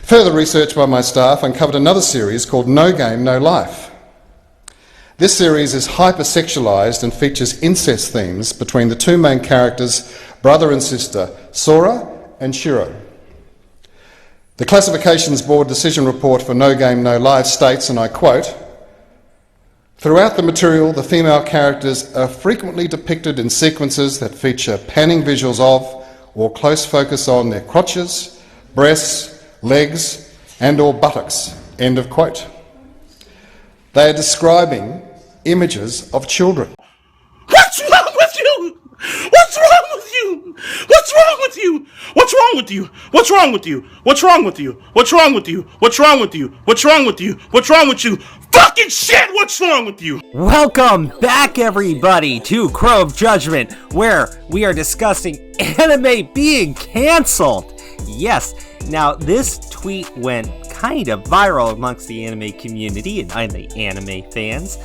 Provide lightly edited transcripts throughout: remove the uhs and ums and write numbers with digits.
Further research by my staff uncovered another series called No Game, No Life. This series is hypersexualised and features incest themes between the two main characters, brother and sister, Sora and Shiro. The Classifications Board decision report for No Game, No Life states, and I quote, "Throughout the material, the female characters are frequently depicted in sequences that feature panning visuals of or close focus on their crotches, breasts, legs and/or buttocks." End of quote. They are describing images of children. What's wrong with you? What's wrong with you? What's wrong with you? What's wrong with you? What's wrong with you? What's wrong with you? What's wrong with you? What's wrong with you? What's wrong with you? What's wrong with you? Fucking shit, what's wrong with you? Welcome back, everybody, to Crow of Judgment, where we are discussing anime being canceled. Yes, now this tweet went kind of viral amongst the anime community and the anime fans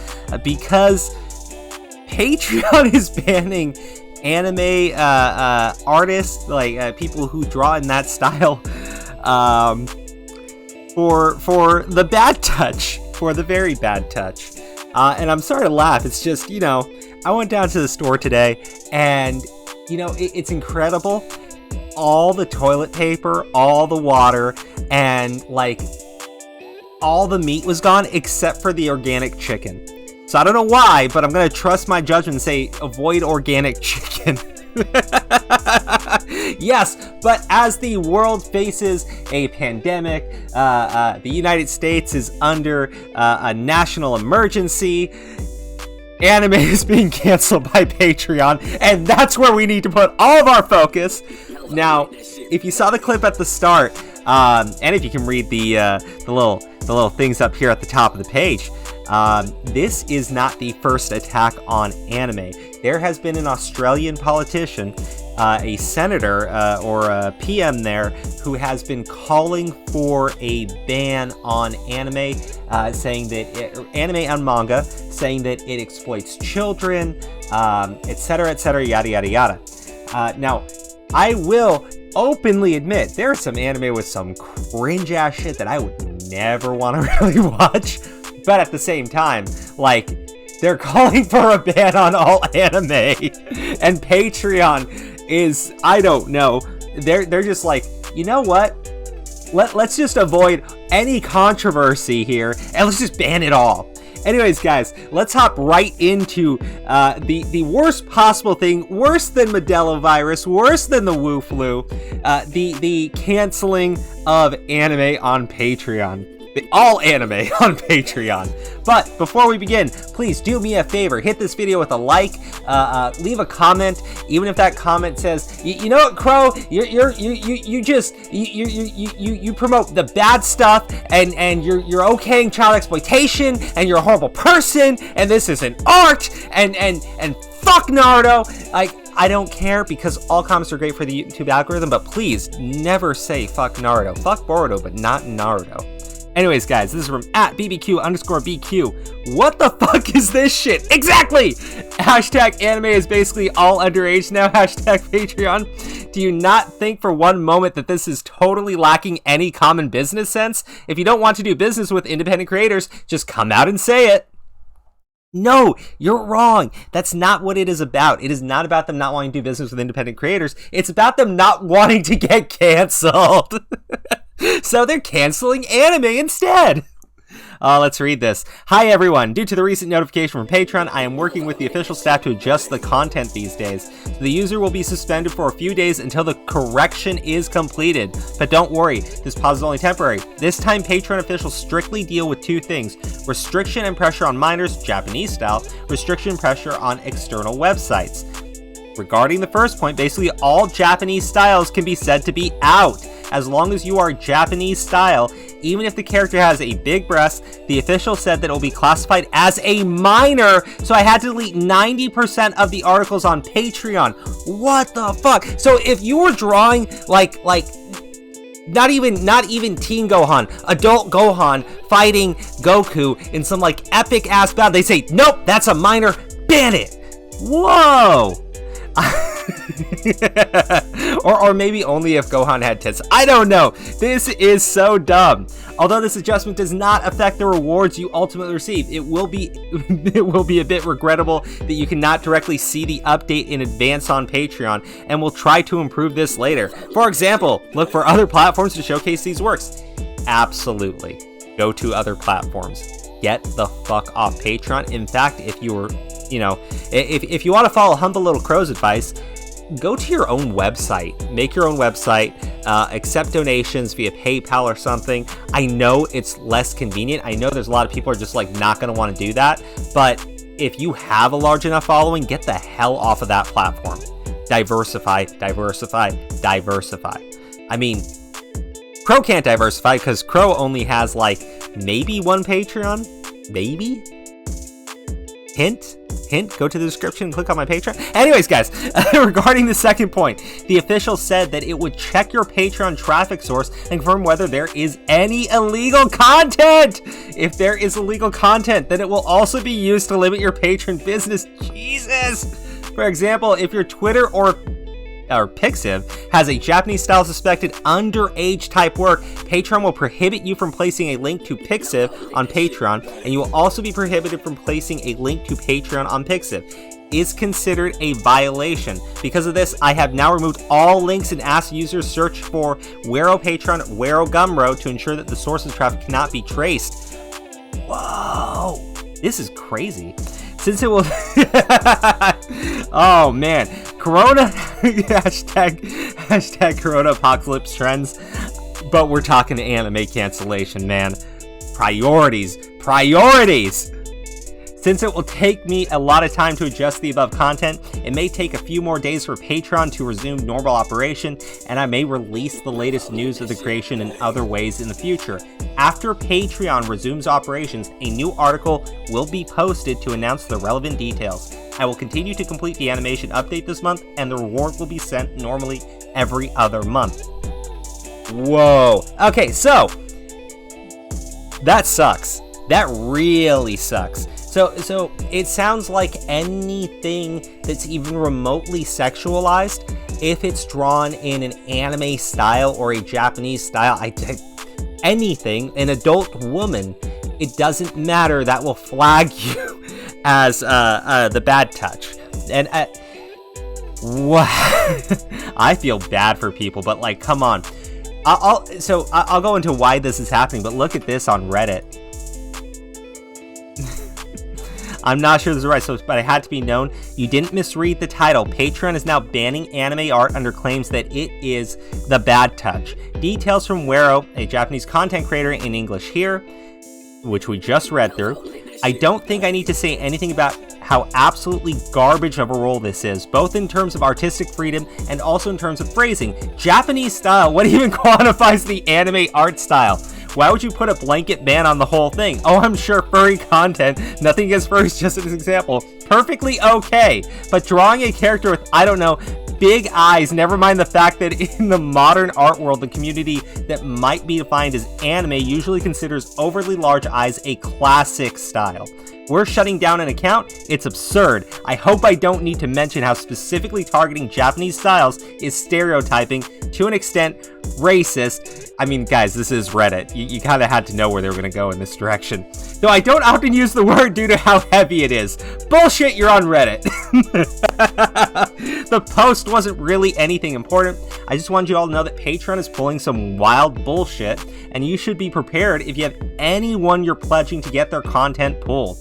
because Patreon is banning anime artists, like people who draw in that style, for the bad touch, for the very bad touch. And I'm sorry to laugh, it's just, I went down to the store today and, it's incredible. All the toilet paper, all the water, and all the meat was gone except for the organic chicken. So I don't know why, but I'm gonna trust my judgment and say avoid organic chicken. Yes, but as the world faces a pandemic, the United States is under a national emergency. Anime is being canceled by Patreon, and that's where we need to put all of our focus. Now, if you saw the clip at the start, and if you can read the little things up here at the top of the page, this is not the first attack on anime. There has been an Australian politician, a senator or a PM there, who has been calling for a ban on anime, saying that anime and manga, saying that it exploits children, etc., yada yada yada. Now, I will openly admit there's some anime with some cringe ass shit that I would never want to really watch, but at the same time, they're calling for a ban on all anime, and Patreon is, I don't know, they're just like, you know what? Let's just avoid any controversy here, and let's just ban it all. Anyways, guys, let's hop right into the worst possible thing, worse than Modelo virus, worse than the Wu flu, the canceling of anime on Patreon. All anime on Patreon. But before we begin, please do me a favor, hit this video with a like, leave a comment, even if that comment says, you know what, Crow, you promote the bad stuff, and you're okaying child exploitation, and you're a horrible person, and this isn't art, and fuck Naruto. I don't care, because all comments are great for the YouTube algorithm, but please never say fuck Naruto. Fuck Boruto, but not Naruto. Anyways, guys, this is from @BBQ_BQ. What the fuck is this shit? Exactly! Hashtag anime is basically all underage now. Hashtag Patreon. Do you not think for one moment that this is totally lacking any common business sense? If you don't want to do business with independent creators, just come out and say it. No, you're wrong. That's not what it is about. It is not about them not wanting to do business with independent creators. It's about them not wanting to get canceled. So they're canceling anime instead. Let's read this. Hi everyone, due to the recent notification from Patreon, I am working with the official staff to adjust the content these days. So the user will be suspended for a few days until the correction is completed. But don't worry, this pause is only temporary. This time Patreon officials strictly deal with two things: restriction and pressure on minors, Japanese style, restriction and pressure on external websites. Regarding the first point, basically all Japanese styles can be said to be out. As long as you are Japanese style, even if the character has a big breast, the official said that it will be classified as a minor, so I had to delete 90% of the articles on Patreon. What the fuck? So if you were drawing like not even teen Gohan, adult Gohan fighting Goku in some epic ass battle, they say, nope, that's a minor, ban it. Whoa. or maybe only if Gohan had tits. I don't know. This is so dumb. Although this adjustment does not affect the rewards you ultimately receive, it will be a bit regrettable that you cannot directly see the update in advance on Patreon, and we'll try to improve this later. For example, look for other platforms to showcase these works. Absolutely. Go to other platforms. Get the fuck off Patreon. In fact, if you were, if you want to follow Humble Little Crow's advice, go to your own website. Make your own website. Accept donations via PayPal or something. I know it's less convenient. I know there's a lot of people are just like not going to want to do that. But if you have a large enough following, get the hell off of that platform. Diversify, diversify, diversify. I mean, Crow can't diversify because Crow only has like maybe one Patreon. Maybe? Hint, go to the description and click on my Patreon. Anyways, guys, regarding the second point, the official said that it would check your Patreon traffic source and confirm whether there is any illegal content. If there is illegal content, then it will also be used to limit your patron business. Jesus! For example, if your Twitter or Pixiv has a Japanese-style suspected underage type work, Patreon will prohibit you from placing a link to Pixiv on Patreon, and you will also be prohibited from placing a link to Patreon on Pixiv. Is considered a violation. Because of this, I have now removed all links and asked users search for Wero Patreon, Wero Gumroad to ensure that the source of traffic cannot be traced. Whoa, this is crazy. Since it will... Oh, man. Corona... hashtag Corona Apocalypse Trends. But we're talking anime cancellation, man. Priorities. Since it will take me a lot of time to adjust the above content, it may take a few more days for Patreon to resume normal operation, and I may release the latest news of the creation in other ways in the future. After Patreon resumes operations, a new article will be posted to announce the relevant details. I will continue to complete the animation update this month, and the reward will be sent normally every other month. Whoa. Okay, so that sucks. That really sucks. So it sounds like anything that's even remotely sexualized, if it's drawn in an anime style or a Japanese style, anything, an adult woman, it doesn't matter, that will flag you as the bad touch. And I feel bad for people, but like, come on. I'll go into why this is happening, but look at this on Reddit. I'm not sure this is right, but it had to be known. You didn't misread the title. Patreon is now banning anime art under claims that it is the bad touch. Details from Wero, a Japanese content creator in English here, which we just read through. I don't think I need to say anything about how absolutely garbage of a role this is, both in terms of artistic freedom and also in terms of phrasing. Japanese style, what even quantifies the anime art style? Why would you put a blanket ban on the whole thing? Oh, I'm sure furry content, nothing against furries, just as an example, perfectly okay. But drawing a character with, I don't know, big eyes, never mind the fact that in the modern art world, the community that might be defined as anime usually considers overly large eyes a classic style. We're shutting down an account? It's absurd. I hope I don't need to mention how specifically targeting Japanese styles is stereotyping, to an extent, racist. I mean, guys, this is Reddit. You kind of had to know where they were going to go in this direction. Though I don't often use the word due to how heavy it is. Bullshit, you're on Reddit. The post wasn't really anything important. I just wanted you all to know that Patreon is pulling some wild bullshit, and you should be prepared if you have anyone you're pledging to get their content pulled.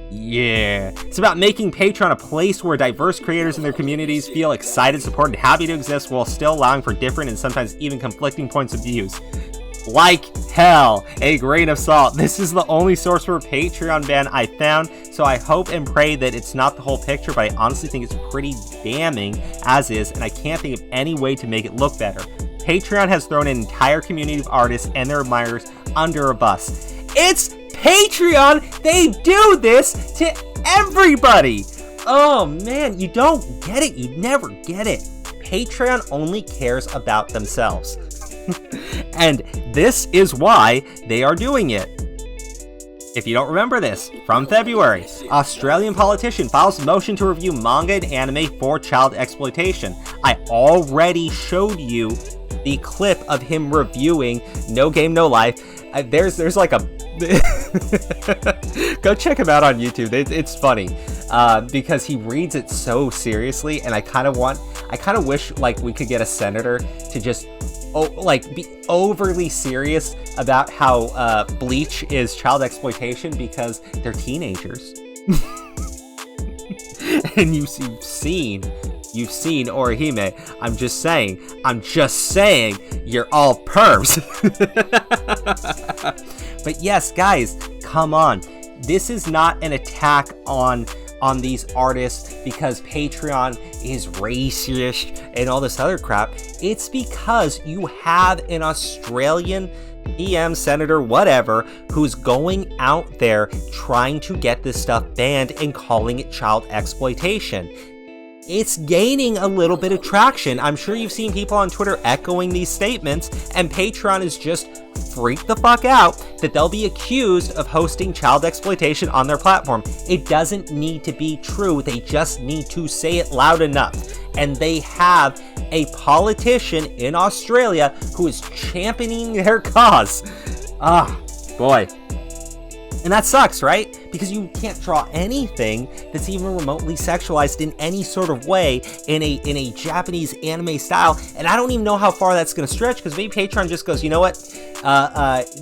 Yeah. It's about making Patreon a place where diverse creators and their communities feel excited, supported, and happy to exist while still allowing for different and sometimes even conflicting points of views. Like hell, a grain of salt. This is the only source for a Patreon ban I found, so I hope and pray that it's not the whole picture, but I honestly think it's pretty damning as is, and I can't think of any way to make it look better. Patreon has thrown an entire community of artists and their admirers under a bus. It's Patreon! They do this to everybody! Oh man, you don't get it. You never get it. Patreon only cares about themselves. And this is why they are doing it. If you don't remember this, from February, Australian politician files motion to review manga and anime for child exploitation. I already showed you the clip of him reviewing No Game No Life. There's like a go check him out on YouTube. It's funny because he reads it so seriously, and I kind of wish like we could get a senator to just be overly serious about how Bleach is child exploitation because they're teenagers. And you've seen Orihime. I'm just saying, you're all pervs. But yes, guys, come on. This is not an attack on these artists because Patreon is racist and all this other crap. It's because you have an Australian PM, senator, whatever, who's going out there trying to get this stuff banned and calling it child exploitation. It's gaining a little bit of traction. I'm sure you've seen people on Twitter echoing these statements, and Patreon is just freaked the fuck out that they'll be accused of hosting child exploitation on their platform. It doesn't need to be true. They just need to say it loud enough. And they have a politician in Australia who is championing their cause. Ah, boy. And that sucks, right? Because you can't draw anything that's even remotely sexualized in any sort of way in a Japanese anime style. And I don't even know how far that's going to stretch, because maybe Patreon just goes, you know what?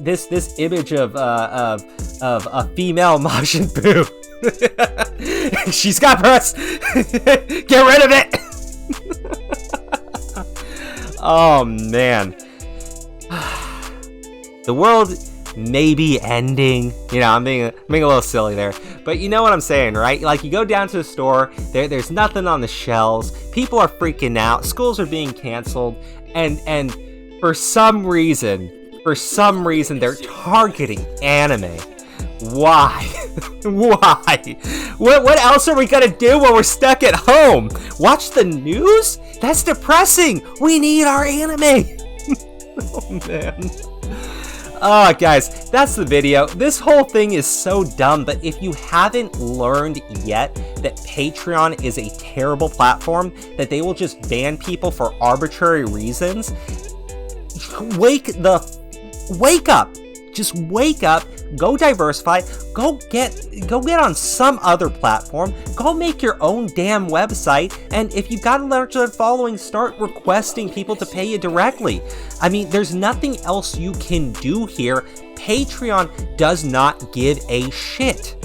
This image of a female Majin Buu. She's got breasts. Get rid of it. Oh man. The world may be ending. You know, I'm being a little silly there, but you know what I'm saying, right? Like, you go down to the store, there's nothing on the shelves, people are freaking out, schools are being canceled, and for some reason they're targeting anime. Why? Why? What else are we gonna do when we're stuck at home? Watch the news? That's depressing. We need our anime. Oh man. Oh, guys, that's the video. This whole thing is so dumb, but if you haven't learned yet that Patreon is a terrible platform, that they will just ban people for arbitrary reasons, wake up. Just wake up, go diversify, go get on some other platform, go make your own damn website, and if you've got a large following, start requesting people to pay you directly. I mean, there's nothing else you can do here. Patreon does not give a shit.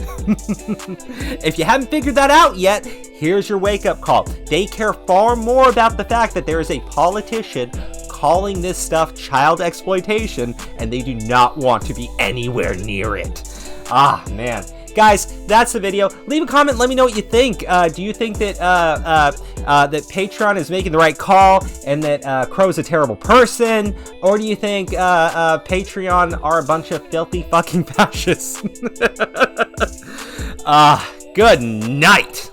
If you haven't figured that out yet, here's your wake-up call. They care far more about the fact that there is a politician calling this stuff child exploitation, and they do not want to be anywhere near it. Ah, man. Guys, that's the video. Leave a comment, let me know what you think. Do you think that that Patreon is making the right call and that Crow's a terrible person? Or do you think Patreon are a bunch of filthy fucking fascists? Good night.